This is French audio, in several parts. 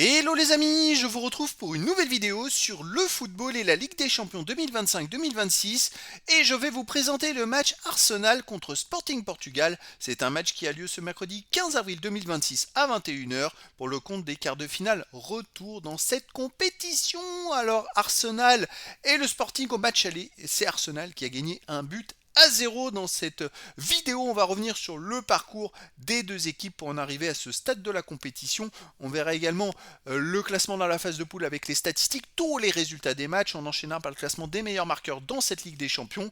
Hello les amis, je vous retrouve pour une nouvelle vidéo sur le football et la Ligue des Champions 2025-2026 et je vais vous présenter le match Arsenal contre Sporting Portugal. C'est un match qui a lieu ce mercredi 15 avril 2026 à 21h pour le compte des quarts de finale retour dans cette compétition. Alors Arsenal et le Sporting au match aller, c'est Arsenal qui a gagné un but à 0 dans cette vidéo. On va revenir sur le parcours des deux équipes pour en arriver à ce stade de la compétition. On verra également le classement dans la phase de poule avec les statistiques, tous les résultats des matchs, en enchaînant par le classement des meilleurs marqueurs dans cette Ligue des Champions.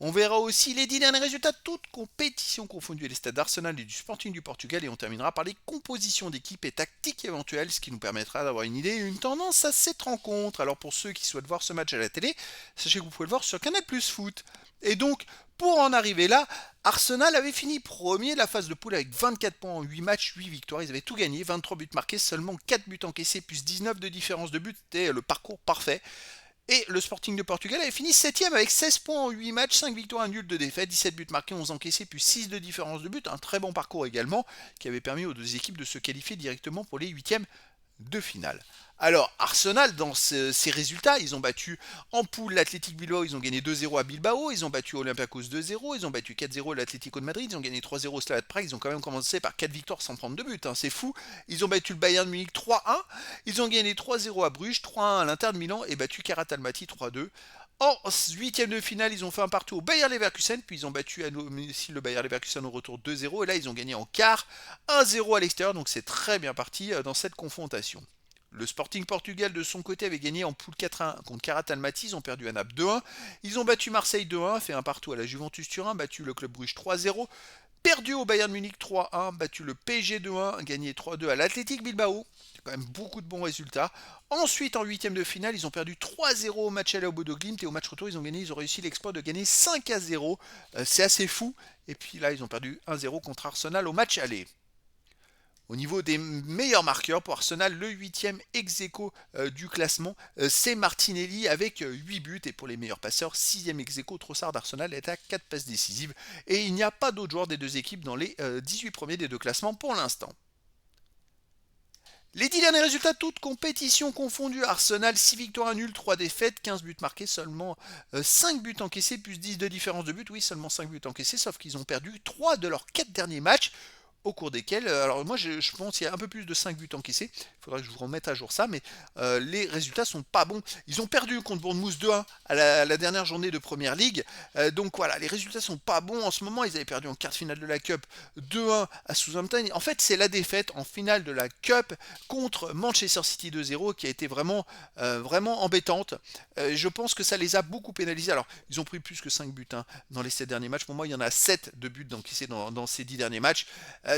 On verra aussi les 10 derniers résultats de toutes compétitions confondues, les stades d'Arsenal et du Sporting du Portugal, et on terminera par les compositions d'équipes et tactiques éventuelles, ce qui nous permettra d'avoir une idée et une tendance à cette rencontre. Alors pour ceux qui souhaitent voir ce match à la télé, sachez que vous pouvez le voir sur Canal+ Foot. Et donc, pour en arriver là, Arsenal avait fini premier de la phase de poule avec 24 points en 8 matchs, 8 victoires. Ils avaient tout gagné, 23 buts marqués, seulement 4 buts encaissés, plus 19 de différence de but. C'était le parcours parfait. Et le Sporting de Portugal avait fini 7ème avec 16 points en 8 matchs, 5 victoires, 1 nul de défaite, 17 buts marqués, 11 encaissés, plus 6 de différence de but. Un très bon parcours également, qui avait permis aux deux équipes de se qualifier directement pour les huitièmes de finale. Alors, Arsenal, dans ces résultats, ils ont battu en poule l'Athletic Bilbao, ils ont gagné 2-0 à Bilbao, ils ont battu Olympiakos 2-0, ils ont battu 4-0 l'Atlético de Madrid, ils ont gagné 3-0 au Slava de Prague, ils ont quand même commencé par 4 victoires sans prendre de but, c'est fou. Ils ont battu le Bayern de Munich 3-1, ils ont gagné 3-0 à Bruges, 3-1 à l'Inter de Milan et battu Karat Almaty 3-2. En huitième de finale, ils ont fait un partout au Bayer Leverkusen, puis ils ont battu à domicile le Bayer Leverkusen au retour 2-0, et là ils ont gagné en quart 1-0 à l'extérieur, donc c'est très bien parti dans cette confrontation. Le Sporting Portugal de son côté avait gagné en poule 4-1 contre Karat Almaty, ils ont perdu à Naples 2-1, ils ont battu Marseille 2-1, fait un partout à la Juventus Turin, battu le Club Bruges 3-0, perdu au Bayern Munich 3-1, battu le PSG 2-1, gagné 3-2 à l'Athletic Bilbao. C'est quand même beaucoup de bons résultats. Ensuite, en huitième de finale, ils ont perdu 3-0 au match aller au Bodo Glimt et au match retour, ils ont réussi l'exploit de gagner 5-0. C'est assez fou. Et puis là, ils ont perdu 1-0 contre Arsenal au match aller. Au niveau des meilleurs marqueurs pour Arsenal, le huitième ex-aequo du classement, c'est Martinelli avec 8 buts. Et pour les meilleurs passeurs, sixième ex-aequo, Trossard d'Arsenal est à 4 passes décisives. Et il n'y a pas d'autres joueurs des deux équipes dans les 18 premiers des deux classements pour l'instant. Les 10 derniers résultats, toutes compétitions confondues. Arsenal, 6 victoires, 1 nul, 3 défaites, 15 buts marqués, seulement 5 buts encaissés, plus 10 de différence de but. Oui, seulement 5 buts encaissés, sauf qu'ils ont perdu 3 de leurs 4 derniers matchs au cours desquels, alors moi je pense qu'il y a un peu plus de 5 buts encaissés, il faudra que je vous remette à jour ça, mais les résultats sont pas bons. Ils ont perdu contre Bournemouth 2-1 à la dernière journée de Première Ligue, donc voilà, les résultats sont pas bons en ce moment. Ils avaient perdu en quart de finale de la Cup 2-1 à Southampton. En fait, c'est la défaite en finale de la Cup contre Manchester City 2-0 qui a été vraiment embêtante. Je pense que ça les a beaucoup pénalisés. Alors, ils ont pris plus que 5 buts dans les 7 derniers matchs. Pour moi, il y en a 7 de buts encaissés dans ces 10 derniers matchs.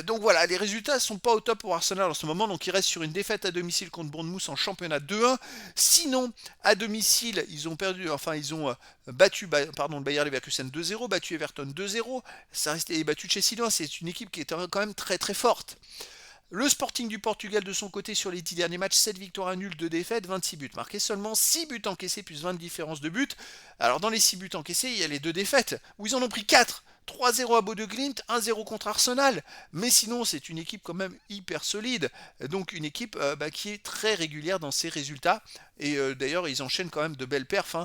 Donc voilà, les résultats ne sont pas au top pour Arsenal en ce moment, donc ils restent sur une défaite à domicile contre Bournemouth en championnat 2-1. Sinon, à domicile, ils ont battu le Bayer Leverkusen 2-0, battu Everton 2-0, ça restait battu Chelsea 1, c'est une équipe qui est quand même très très forte. Le Sporting du Portugal de son côté sur les 10 derniers matchs, 7 victoires, 1 nul, 2 défaites, 26 buts marqués, seulement 6 buts encaissés plus 20 de différence de but. Alors dans les 6 buts encaissés, il y a les 2 défaites, où ils en ont pris 4. 3-0 à Bodo Glimt, 1-0 contre Arsenal. Mais sinon, c'est une équipe quand même hyper solide. Donc une équipe qui est très régulière dans ses résultats. Et d'ailleurs, ils enchaînent quand même de belles perfs.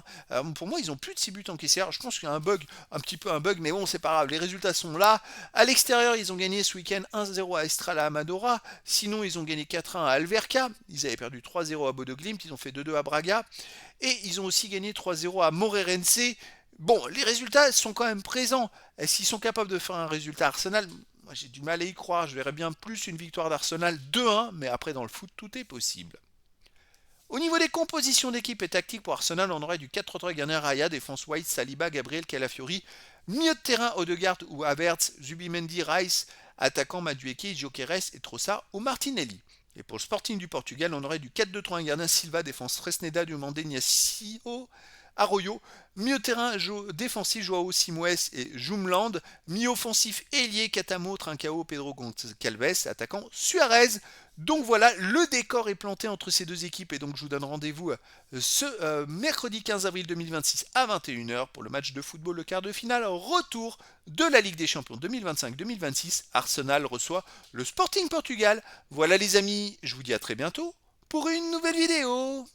Pour moi, ils ont plus de 6 buts encaissés. Alors, je pense qu'il y a un petit peu un bug, mais bon, c'est pas grave. Les résultats sont là. À l'extérieur, ils ont gagné ce week-end 1-0 à Estrela Amadora. Sinon, ils ont gagné 4-1 à Alverca. Ils avaient perdu 3-0 à Bodo Glimt. Ils ont fait 2-2 à Braga. Et ils ont aussi gagné 3-0 à Moreirense. Bon, les résultats sont quand même présents. Est-ce qu'ils sont capables de faire un résultat Arsenal? Moi, j'ai du mal à y croire. Je verrais bien plus une victoire d'Arsenal 2-1, mais après, dans le foot, tout est possible. Au niveau des compositions d'équipe et tactique pour Arsenal, on aurait du 4-3 Gardien Raya, défense White, Saliba, Gabriel, Calafiori, milieu de terrain Odegaard ou Havertz, Zubimendi, Rice, attaquant Madueke, Gyökeres et Trossard ou Martinelli. Et pour le Sporting du Portugal, on aurait du 4-2-3 Gardien Silva, défense Fresneda, Diomande, Niasio, Arroyo, milieu de terrain défensif Joao Simoes et Jumland, mi-offensif ailier Catamo, Trincao, Pedro Goncalves, attaquant Suarez. Donc voilà, le décor est planté entre ces deux équipes et donc je vous donne rendez-vous ce mercredi 15 avril 2026 à 21h pour le match de football, le quart de finale retour de la Ligue des Champions 2025-2026. Arsenal reçoit le Sporting Portugal. Voilà les amis, je vous dis à très bientôt pour une nouvelle vidéo.